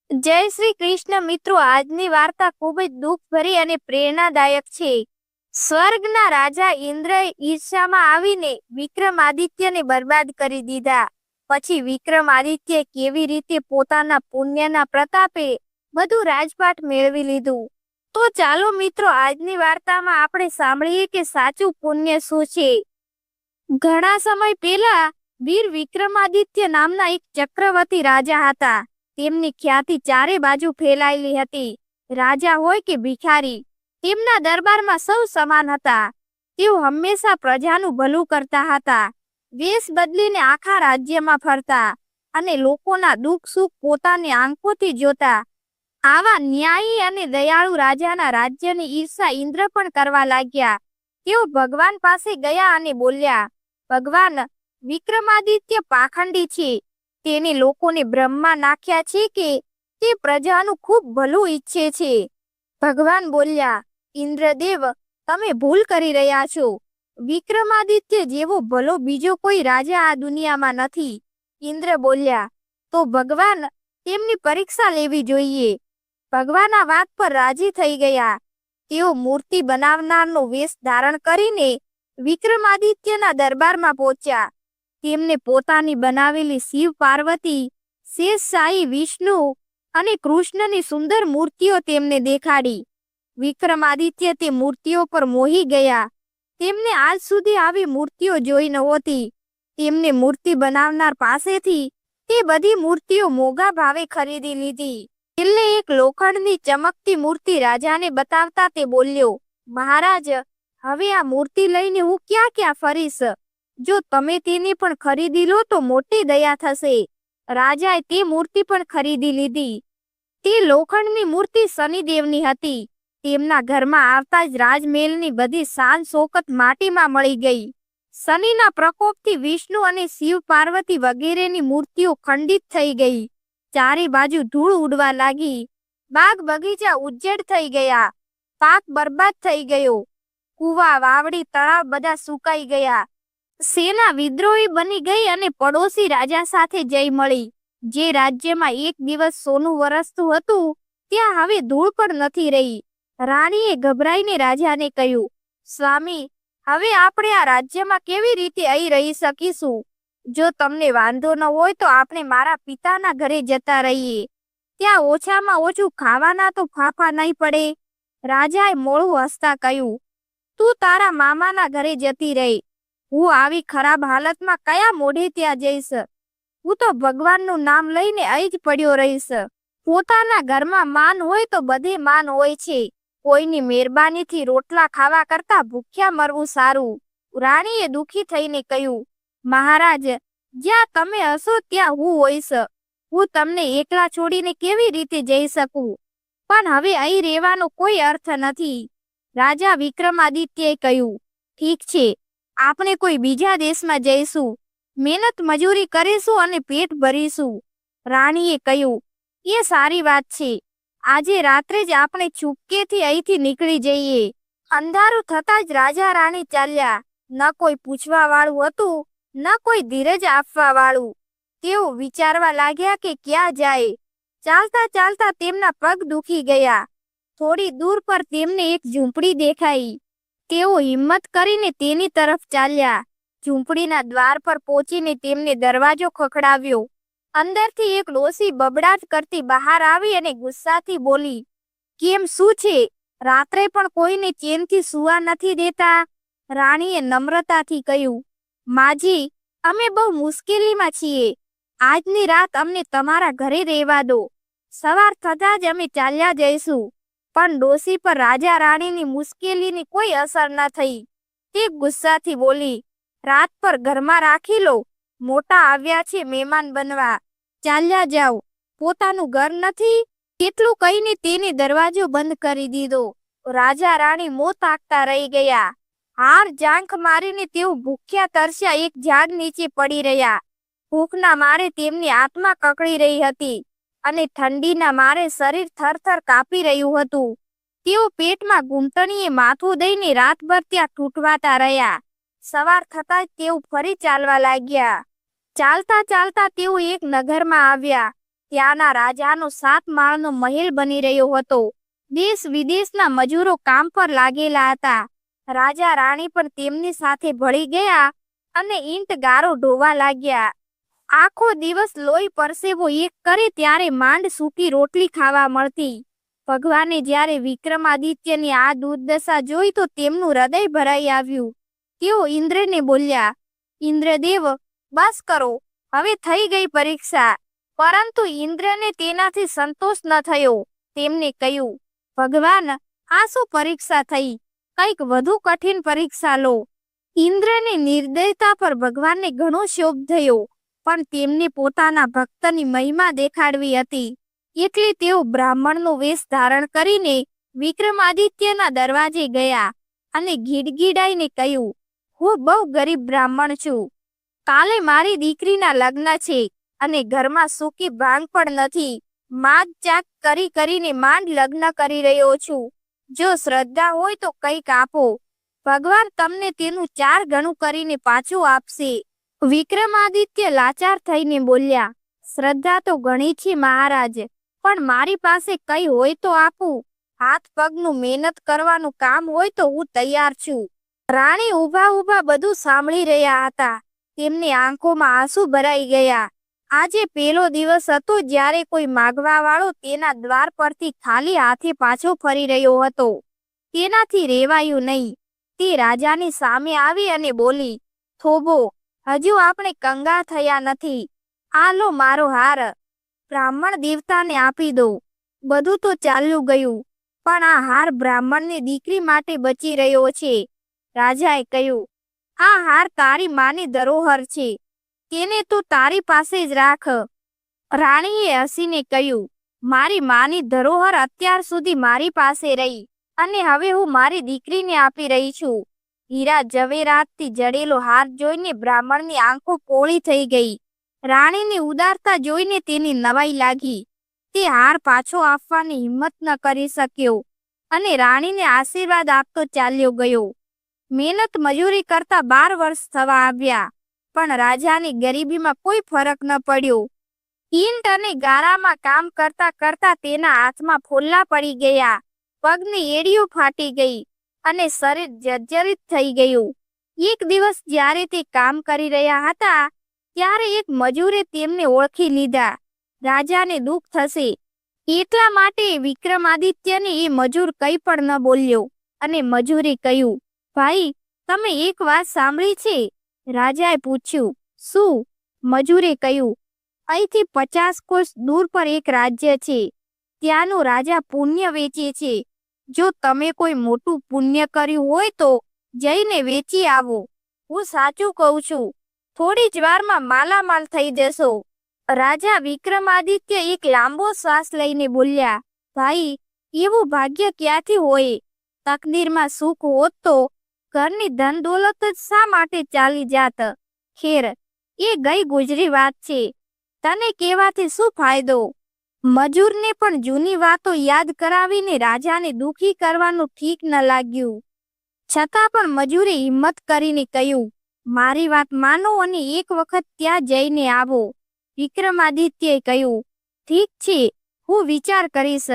જય શ્રી કૃષ્ણ મિત્રો, આજની વાર્તા ખૂબ જ દુઃખભરી અને પ્રેરણાદાયક છે. સ્વર્ગના રાજા ઇન્દ્રએ ઈર્ષ્યામાં આવીને વિક્રમાદિત્યને બરબાદ કરી દીધા. પછી વિક્રમાદિત્ય કેવી રીતે પોતાના પુણ્યના પ્રતાપે બધું રાજપાટ મેળવી લીધું. તો ચાલો મિત્રો, આજની વાર્તામાં આપણે સાંભળીએ કે સાચું પુણ્ય શું છે. ઘણા સમય પહેલા વીર વિક્રમાદિત્ય નામના એક ચક્રવર્તી રાજા હતા. તેમની ખ્યાતિ ચારે બાજુ ફેલાયેલી હતી. રાજા હોય કે ભિખારી, તેમના દરબારમાં સૌ સમાન હતા. તેઓ હંમેશા પ્રજાનું ભલું કરતા હતા. વેશ બદલીને આખા રાજ્યમાં ફરતા અને લોકોના દુઃખ સુખ પોતાની આંખોથી જોતા. આવા ન્યાયી અને દયાળુ રાજાના રાજ્યની ઈર્ષા ઇન્દ્ર પણ કરવા લાગ્યા. તેઓ ભગવાન પાસે ગયા અને બોલ્યા, ભગવાન, વિક્રમાદિત્ય પાખંડી છે. તેને લોકોને બ્રહ્મમાં નાખ્યા છે કે તે પ્રજાનું ખૂબ ભલું ઈચ્છે છે. ભગવાન બોલ્યા, ઇન્દ્રદેવ, તમે ભૂલ કરી રહ્યા છો. વિક્રમાદિત્ય જેવો ભલો બીજો કોઈ રાજા આ દુનિયામાં નથી. ઇન્દ્ર બોલ્યા, તો ભગવાન, તેમની પરીક્ષા લેવી જોઈએ. ભગવાન આ વાત પર રાજી થઈ ગયા. તેઓ મૂર્તિ બનાવનારનો વેશ ધારણ કરીને વિક્રમાદિત્યના દરબારમાં પહોંચ્યા. તેમને પોતાની બનાવેલી શિવ પાર્વતી, શેષશાહી વિષ્ણુ અને કૃષ્ણની સુંદર મૂર્તિઓ તેમને દેખાડી. વિક્રમાદિત્ય તે મૂર્તિઓ પર મોહી ગયા. તેમને આજ સુધી આવી મૂર્તિઓ જોઈ નહોતી. તેમને મૂર્તિ બનાવનાર પાસેથી તે બધી મૂર્તિઓ મોંઘા ભાવે ખરીદી લીધી. છેલ્લે એક લોખંડની ચમકતી મૂર્તિ રાજાને બતાવતા તે બોલ્યો, મહારાજ, હવે આ મૂર્તિ લઈને હું ક્યાં ક્યાં ફરીશ. જો તમે તેને પણ ખરીદી લો તો મોટી દયા થશે. રાજાએ તે મૂર્તિ પણ ખરીદી લીધી. તે લોખંડની મૂર્તિ શનિદેવની હતી. તેમના ઘરમાં આવતા જ રાજમહેલની બધી શાન શોકત માટીમાં મળી ગઈ. શનિના પ્રકોપથી વિષ્ણુ અને શિવ પાર્વતી વગેરેની મૂર્તિઓ ખંડિત થઈ ગઈ. ચારે બાજુ ધૂળ ઉડવા લાગી. બાગ બગીચા ઉજ્જડ થઈ ગયા. પાક બરબાદ થઈ ગયો. કુવા, વાવડી, તળાવ બધા સુકાઈ ગયા. સેના વિદ્રોહી બની ગઈ અને પડોશી રાજા સાથે જઈ મળી. જે રાજ્યમાં એક દિવસ સોનું વરસતું હતું, ત્યાં હવે ધૂળ પણ નથી રહી. રાણીએ ગભરાઈને રાજાને કહ્યું, સ્વામી, હવે આપણે આ રાજ્યમાં કેવી રીતે અહીં રહી શકીશું? જો તમને વાંધો ન હોય તો આપણે મારા પિતાના ઘરે જતા રહીએ. ત્યાં ઓછામાં ઓછું ખાવાના તો ફાફા નહીં પડે. રાજાએ મોળું હસતા કહ્યું, તું તારા મામાના ઘરે જતી રહી. હું આવી ખરાબ હાલતમાં કયા મોઢે ત્યાં જઈશ? હું તો ભગવાનનું નામ લઈને અહીં જ પડ્યો રહીશ. પોતાના ઘરમાં માન હોય તો બધે માન હોય છે. કોઈની મહેરબાનીથી રોટલા ખાવા કરતા ભૂખ્યા મરવું સારું. રાણીએ દુઃખી થઈને કહ્યું, મહારાજ, જ્યાં તમે હશો ત્યાં હું હોઈશ. હું તમને એકલા છોડીને કેવી રીતે જઈ શકું? પણ હવે અહીં રહેવાનો કોઈ અર્થ નથી. રાજા વિક્રમાદિત્યએ કહ્યું, ઠીક છે, આપણે કોઈ બીજા દેશમાં જઈશું. મહેનત મજૂરી કરીશું અને પેટ ભરીશું. રાણીએ કહ્યું, એ સારી વાત છે. આજે રાત્રે જ આપણે ચૂપકેથી અહીંથી નીકળી જઈએ. અંધારું થતાં જ રાજા રાણી ચાલ્યા. ન કોઈ પૂછવા વાળું હતું, ન કોઈ ધીરજ આપવા વાળું. તેઓ વિચારવા લાગ્યા કે ક્યાં જાય. ચાલતા ચાલતા તેમના પગ દુખી ગયા. થોડી દૂર પર તેમને એક ઝૂંપડી દેખાઈ. તેઓ હિંમત કરીને તેની તરફ ચાલ્યા. ઝૂંપડીના દ્વાર પર પહોંચીને તેમને દરવાજો ખખડાવ્યો. અંદરથી એક ડોસી બબડાટ કરતી બહાર આવી અને ગુસ્સાથી બોલી, કેમ, શું છે? રાત્રે પણ કોઈને ચેનથી સૂવા નથી દેતા? રાણીએ નમ્રતાથી કહ્યું, માજી, અમે બહુ મુશ્કેલીમાં છીએ. આજની રાત અમને તમારા ઘરે રહેવા દો. સવાર થતાં જ અમે ચાલ્યા જઈશું. પણ ડોસી પર રાજા રાણીની મુશ્કેલીની કોઈ અસર ન થઈ. તે ગુસ્સાથી બોલી, રાત પર ઘરમાં રાખી લો. મોટા આવ્યા છે મહેમાન બનવા. ચાલ્યા જાઓ. પોતાનું ઘર નથી? કેટલું કહીને તેને દરવાજો બંધ કરી દીધો. રાજા રાણી મોત તાકતા રહી ગયા. હાર જાંખ મારીને તેઓ ભૂખ્યા તરસ્યા એક ઝાડ નીચે પડી રહ્યા. ભૂખના મારે તેમની આત્મા કકળી રહી હતી અને ઠંડીના મારે શરીર થરથર કાપી રહ્યું હતું. તેઓ પેટમાં ઘૂંટણીએ માથું દઈને રાતભર ત્યાં તૂટવાતા રહ્યા. સવાર થતાં જ તેઓ ફરી ચાલવા લાગ્યા. ચાલતા ચાલતા તેઓ એક નગરમાં આવ્યા. ત્યાંના રાજાનો 7 માળનો મહેલ બની રહ્યો હતો. દેશ વિદેશના મજૂરો કામ પર લાગેલા હતા. રાજા રાણી પણ તેમની સાથે ભળી ગયા અને ઈંટ ગારો ઢોવા લાગ્યા. આખો દિવસ લોહી પરસેવો એક કરે ત્યારે માંડ સૂકી રોટલી ખાવા મળતી. ભગવાને જ્યારે વિક્રમાદિત્યની આ દુર્દશા જોઈ તો તેમનું હૃદય ભરાઈ આવ્યું. તેઓ ઇન્દ્રને બોલ્યા, ઇન્દ્રદેવ, બસ કરો, હવે થઈ ગઈ પરીક્ષા. પરંતુ ઇન્દ્રને તેનાથી સંતોષ ન થયો. તેમને કહ્યું, ભગવાન, આ શું પરીક્ષા થઈ? કંઈક વધુ કઠિન પરીક્ષા લો. ઇન્દ્રને નિર્દયતા પર ભગવાનને ઘણો શોભ થયો, પણ તેમને પોતાના ભક્તની મહિમા દેખાડવી હતી. એટલે તેઓ બ્રાહ્મણનો વેશ ધારણ કરીને વિક્રમાદિત્યના દરવાજે ગયા અને ગીડગીડાઈને કહ્યું, હું બહુ ગરીબ બ્રાહ્મણ છું. કાલે મારી દીકરીના લગ્ન છે અને ઘરમાં સૂકી ભાંગ પણ નથી. માગ ચાક કરીને માંડ લગ્ન કરી રહ્યો છું. જો શ્રદ્ધા હોય તો કંઈક આપો. ભગવાન તમને તેનું 4 ગણું કરીને પાછું આપશે. વિક્રમાદિત્ય લાચાર થઈને બોલ્યા, શ્રદ્ધા તો ઘણી છે મહારાજ, પણ મારી પાસે કઈ હોય તો આપું. હાથ પગનું મહેનત કરવાનું કામ હોય તો હું તૈયાર છું. રાણી ઊભા ઊભા બધું સાંભળી રહ્યા હતા. તેમની આંખોમાં આંસુ ભરાઈ ગયા. આજે પહેલો દિવસ હતો જ્યારે કોઈ માગવા વાળો તેના દ્વાર પરથી ખાલી હાથે પાછો ફરી રહ્યો હતો. તેનાથી રેવાયું નહીં. તે રાજાની સામે આવી અને બોલી, થોભો, હજુ આપણે કંગાળ થયા નથી. આ લો મારો હાર, બ્રાહ્મણ દેવતાને આપી દો. બધું તો ચાલ્યું ગયું, પણ આ હાર બ્રાહ્મણની દીકરી માટે બચી રહ્યો છે. રાજાએ કહ્યું, આ હાર તારી માની ધરોહર છે, તેને તું તારી પાસે જ રાખ. રાણીએ હસીને કહ્યું, મારી માની ધરોહર અત્યાર સુધી મારી પાસે રહી અને હવે હું મારી દીકરીને આપી રહી છું. હીરા જવેરાતથી જડેલો હાર જોઈને બ્રાહ્મણની આંખો પોળી થઈ ગઈ. રાણીની ઉદારતા જોઈને તેની નવાઈ લાગી. તે હાર પાછો આપવાની હિંમત ન કરી શક્યો અને રાણીને આશીર્વાદ આપતો ચાલ્યો ગયો. મહેનત મજૂરી કરતા 12 વર્ષ થવા આવ્યા, પણ રાજાની ગરીબીમાં કોઈ ફરક ન પડ્યો. ઈંટ અને ગારામાં કામ કરતા કરતા તેના હાથમાં ફોલ્લા પડી ગયા, પગની એડીઓ ફાટી ગઈ અને શરીર જર્જરિત થઈ ગયું. એક દિવસ જ્યારે તે કામ કરી રહ્યા હતા ત્યારે એક મજૂરે તેમને ઓળખી લીધા. રાજાને દુઃખ થશે એટલા માટે વિક્રમાદિત્યને એ મજૂર કંઈ પણ ન બોલ્યો અને મજૂરે કહ્યું, ભાઈ, તમે એક વાત સાંભળી છે? રાજાએ પૂછ્યું, શું? મજૂરે કહ્યું, અહીંથી 50 કોસ દૂર પર એક રાજ્ય છે. ત્યાંનો રાજા પુણ્ય વેચે છે. જો તમે કોઈ મોટું પુણ્ય કર્યું હોય તો જઈને વેચી આવો. હું સાચું કહું છું, થોડી જ વારમાં માલામાલ થઈ જશો. રાજા વિક્રમાદિત્ય એક લાંબો શ્વાસ લઈને બોલ્યા, ભાઈ, એવું ભાગ્ય ક્યાંથી હોય? તકદીરમાં સુખ હોત તો ઘરની ધન દોલત જ શા માટે ચાલી જાત? ખેર, એ ગઈ ગુજરી વાત છે, તને કહેવાથી શું ફાયદો? મજૂરને પણ જૂની વાતો યાદ કરાવીને રાજાને દુખી કરવાનું ઠીક ન લાગ્યું. છતાં પણ મજૂરે હિંમત કરીને કહ્યું, મારી વાત માનો અને એક વખત ત્યાં જઈને આવો. વિક્રમાદિત્યએ કહ્યું, ઠીક છે, હું વિચાર કરીશ.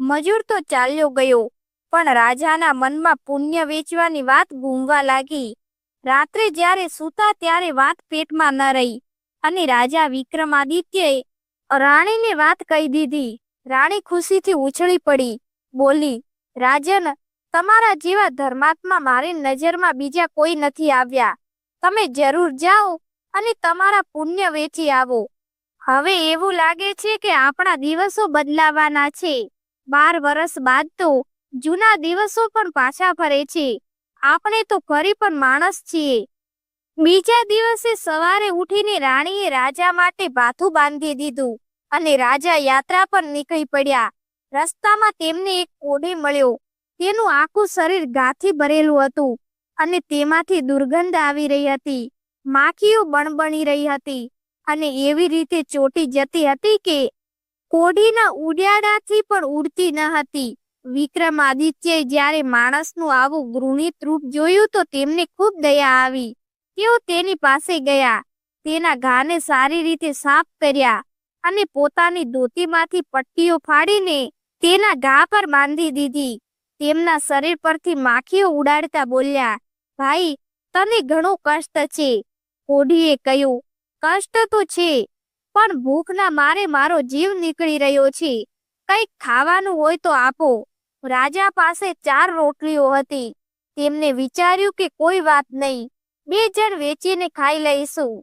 મજૂર તો ચાલ્યો ગયો, પણ રાજાના મનમાં પુણ્ય વેચવાની વાત ગૂંગવા લાગી. રાત્રે જ્યારે સૂતા ત્યારે વાત પેટમાં ન રહી અને રાજા વિક્રમાદિત્યએ રાણીને વાત કહી દીધી. રાણી ખુશીથી ઉછળી પડી, બોલી, રાજન, તમારા જેવા ધર્માત્મા મારી નજરમાં બીજા કોઈ નથી આવ્યા. તમે જરૂર જાઓ અને તમારા પુણ્ય વેચી આવો. હવે એવું લાગે છે કે આપણા દિવસો બદલાવાના છે. 12 વર્ષ બાદ તો જૂના દિવસો પણ પાછા ફરે છે. આપણે તો ફરી પણ માણસ છીએ. બીજા દિવસે સવારે ઉઠીને રાણીએ રાજા માટે ભાથું બાંધી દીધું અને રાજા યાત્રા પર નીકળી પડ્યા. રસ્તામાં તેમને એક કોઢી મળ્યો. તેનું આખું શરીર ઘાથી ભરેલું હતું અને તેમાંથી દુર્ગંધ આવી રહી હતી. માખીઓ બણબણી રહી હતી અને એવી રીતે ચોટી જતી હતી કે કોઢીના ઉડિયાડાથી પણ ઉડતી ન હતી. વિક્રમાદિત્યએ જ્યારે માણસનું આવું ઘૃણિત રૂપ જોયું તો તેમને ખૂબ દયા આવી. તેઓ તેની પાસે ગયા, તેના ઘાને સારી રીતે સાફ કર્યા અને પોતાની ધોતીમાંથી પટ્ટીઓ ફાડીને તેના ઘા પર બાંધી દીધી. તેમના શરીર પરથી માખીઓ ઉડાડતા બોલ્યા, ભાઈ, તને ઘણું કષ્ટ છે. કોઢીએ કહ્યું, કષ્ટ તો છે, પણ ભૂખના મારે મારો જીવ નીકળી રહ્યો છે. કંઈક ખાવાનું હોય તો આપો. રાજા પાસે 4 રોટલીઓ હતી. તેમને વિચાર્યું કે કોઈ વાત નહીં, 2 જણ વેચીને ખાઈ લઈશું.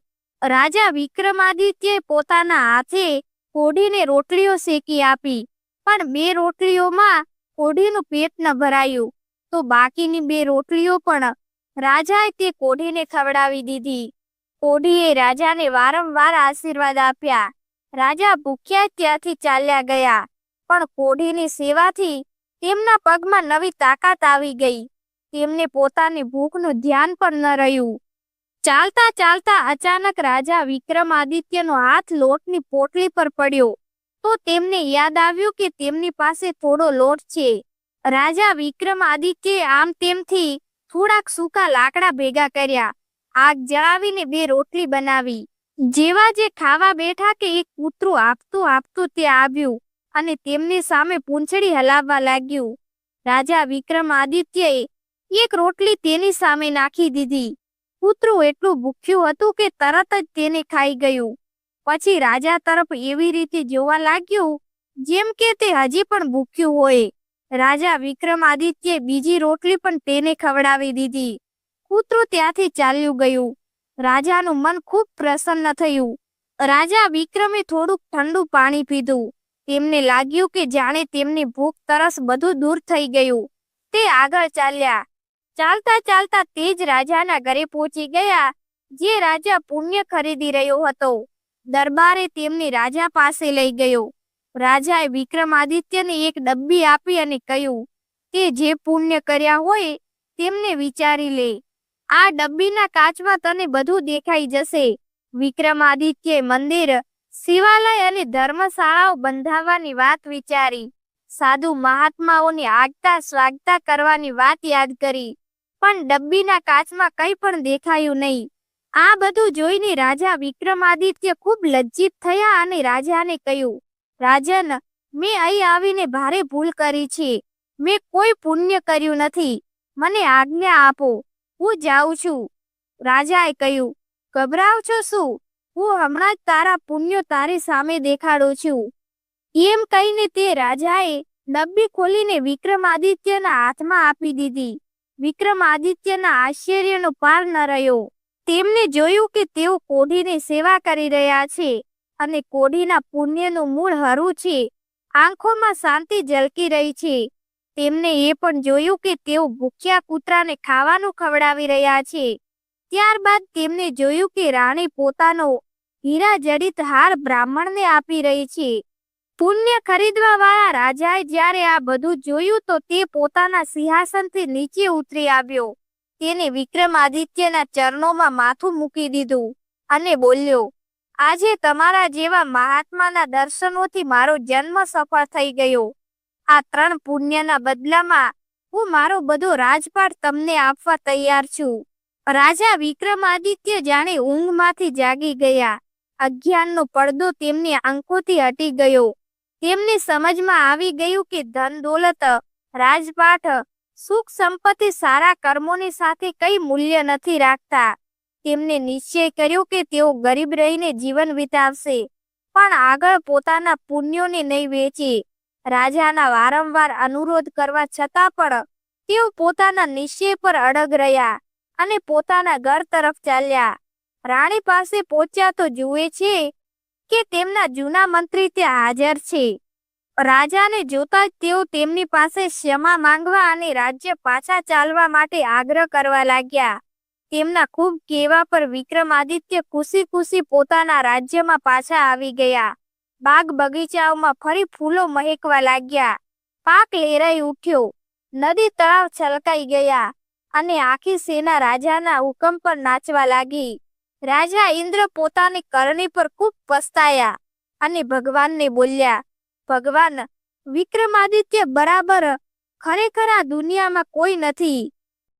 રાજા વિક્રમાદિત્યએ પોતાના હાથે કોઢીને રોટલીઓ શેકી આપી, પણ 2 રોટલીઓમાં કોઢીનું પેટ ન ભરાયું, તો બાકીની 2 રોટલીઓ પણ રાજાએ તે કોઢીને ખવડાવી દીધી. કોઢીએ રાજાને વારંવાર આશીર્વાદ આપ્યા. રાજા ભૂખ્યા ત્યાંથી ચાલ્યા ગયા, પણ કોઢીની સેવાથી તેમના પગમાં નવી તાકાત આવી ગઈ. તેમને પોતાની ભૂખનું ધ્યાન પણ ન રહ્યું. ચાલતા ચાલતા અચાનક રાજા વિક્રમાદિત્યનો હાથ લોટની પોટલી પર પડ્યો, તો તેમને યાદ આવ્યું કે તેમની પાસે થોડો લોટ છે. રાજા વિક્રમાદિત્યએ આમ તેમથી થોડાક સૂકા લાકડા ભેગા કર્યા, આગ જળાવીને 2 રોટલી બનાવી. જેવા જે ખાવા બેઠા કે એક કૂતરું આપતું આપતું તે આવ્યું અને તેમની સામે પૂંછડી હલાવવા લાગ્યું. રાજા વિક્રમાદિત્યએ એક રોટલી તેની સામે નાખી દીધી. કૂતરું એટલું ભૂખ્યું હતું કે તરત જ તેને ખાઈ ગયું. પછી રાજા તરફ એવી રીતે જોવા લાગ્યું જેમ કે તે હજી પણ ભૂખ્યું હોય. રાજા વિક્રમાદિત્યએ બીજી રોટલી પણ તેને ખવડાવી દીધી. કૂતરું ત્યાંથી ચાલ્યું ગયું. રાજાનું મન ખૂબ પ્રસન્ન થયું. રાજા વિક્રમે થોડુંક ઠંડુ પાણી પીધું. તેમને લાગ્યું કે જાણે તેમની ભૂખ તરસ બધું દૂર થઈ ગયું. તે આગળ ચાલ્યા. ચાલતા ચાલતા તે જ રાજાના ઘરે પહોંચી ગયા, જે રાજા પુણ્ય ખરીદી રહ્યો હતો. દરબારે તેમને રાજા પાસે લઈ ગયો. રાજાએ વિક્રમાદિત્યને એક ડબ્બી આપી અને કહ્યું, તે જે પુણ્ય કર્યા હોય તેમને વિચારી લે. આ ડબ્બીના કાચમાં તને બધું દેખાઈ જશે. વિક્રમાદિત્યએ મંદિર, શિવાલય અને ધર્મશાળાઓ બંધાવવાની વાત વિચારી. સાધુ મહાત્માઓની આગતા સ્વાગતા કરવાની વાત યાદ કરી, પણ ડબ્બીના કાચમાં કંઈ પણ દેખાયું નહીં. આ બધું જોઈને રાજા વિક્રમાદિત્ય ખૂબ લજ્જિત થયા અને રાજાને કહ્યું, રાજન, મેં અહીં આવીને ભારે ભૂલ કરી છે. મેં કોઈ પુણ્ય કર્યું નથી. મને આજ્ઞા આપો, હું જાઉં છું. રાજાએ કહ્યું, ગભરાવ છો શું? હું હમણાં જ તારા પુણ્યો તારી સામે દેખાડું છું. એમ કહીને તે રાજાએ ડબ્બી ખોલીને વિક્રમાદિત્યના હાથમાં આપી દીધી. વિક્રમાદિત્યના આશ્ચર્યનો પાર ન રહ્યો. તેમને જોયું કે તેઓ કોઢીની સેવા કરી રહ્યા છે અને કોઢીના પુણ્યનું મૂળ હરું છે. આંખોમાં શાંતિ ઝલકી રહી છે. તેમને એ પણ જોયું કે તેઓ ભૂખ્યા કૂતરાને ખાવાનું ખવડાવી રહ્યા છે. ત્યારબાદ તેમને જોયું કે રાણી પોતાનો હીરા જડિત હાર બ્રાહ્મણને આપી રહી છે. પુણ્ય ખરીદવા વાળા રાજાએ જ્યારે આ બધું જોયું તો તે પોતાના સિંહાસનથી નીચે ઉતરી આવ્યો. તેને વિક્રમાદિત્યના ચરણોમાં માથું મૂકી દીધું અને બોલ્યો, આજે તમારા જેવા મહાત્માના દર્શનોથી મારો જન્મ સફળ થઈ ગયો. આ 3 પુણ્યના બદલામાં હું મારો બધો રાજપાટ તમને આપવા તૈયાર છું. રાજા વિક્રમાદિત્ય જાણે ઊંઘમાંથી જાગી ગયા. અજ્ઞાનનો પડદો તેમની આંખોથી હટી ગયો. તેમને સમજમાં આવી ગયું કે ધન દોલત, રાજપાટ, સુખ સંપત્તિ સારા કર્મોની સાથે કઈ મૂલ્ય નથી રાખતા. તેમને નિશ્ચય કર્યો કે તેઓ ગરીબ રહીને જીવન વિતાવશે, પણ આગળ પોતાના પુણ્યોને નહીં વેચે. રાજાના વારંવાર અનુરોધ કરવા છતાં પણ તેઓ પોતાના નિશ્ચય પર અડગ રહ્યા અને પોતાના ઘર તરફ ચાલ્યા. રાણી પાસે પહોંચ્યા તો જુએ છે કે તેમના જૂના મંત્રી ત્યાં હાજર છે. રાજાને જોતા જ તેઓ તેમની પાસે ક્ષમા માંગવા અને રાજ્ય પાછા ચાલવા માટે આગ્રહ કરવા લાગ્યા. તેમના ખૂબ કહેવા પર વિક્રમાદિત્ય ખુશી ખુશી પોતાના રાજ્યમાં પાછા આવી ગયા. બાગ બગીચાઓમાં ફરી ફૂલો મહેકવા લાગ્યા. પાક લહેરાઈ ઉઠ્યો. નદી તળાવ છલકાઈ ગયા અને આખી સેના રાજાના હુકમ પર નાચવા લાગી. રાજા ઇન્દ્ર પોતાની કરણી પર ખૂબ પસ્તાયા અને ભગવાનને બોલ્યા, ભગવાન, વિક્રમાદિત્ય બરાબર, ખરેખર આ દુનિયામાં કોઈ નથી.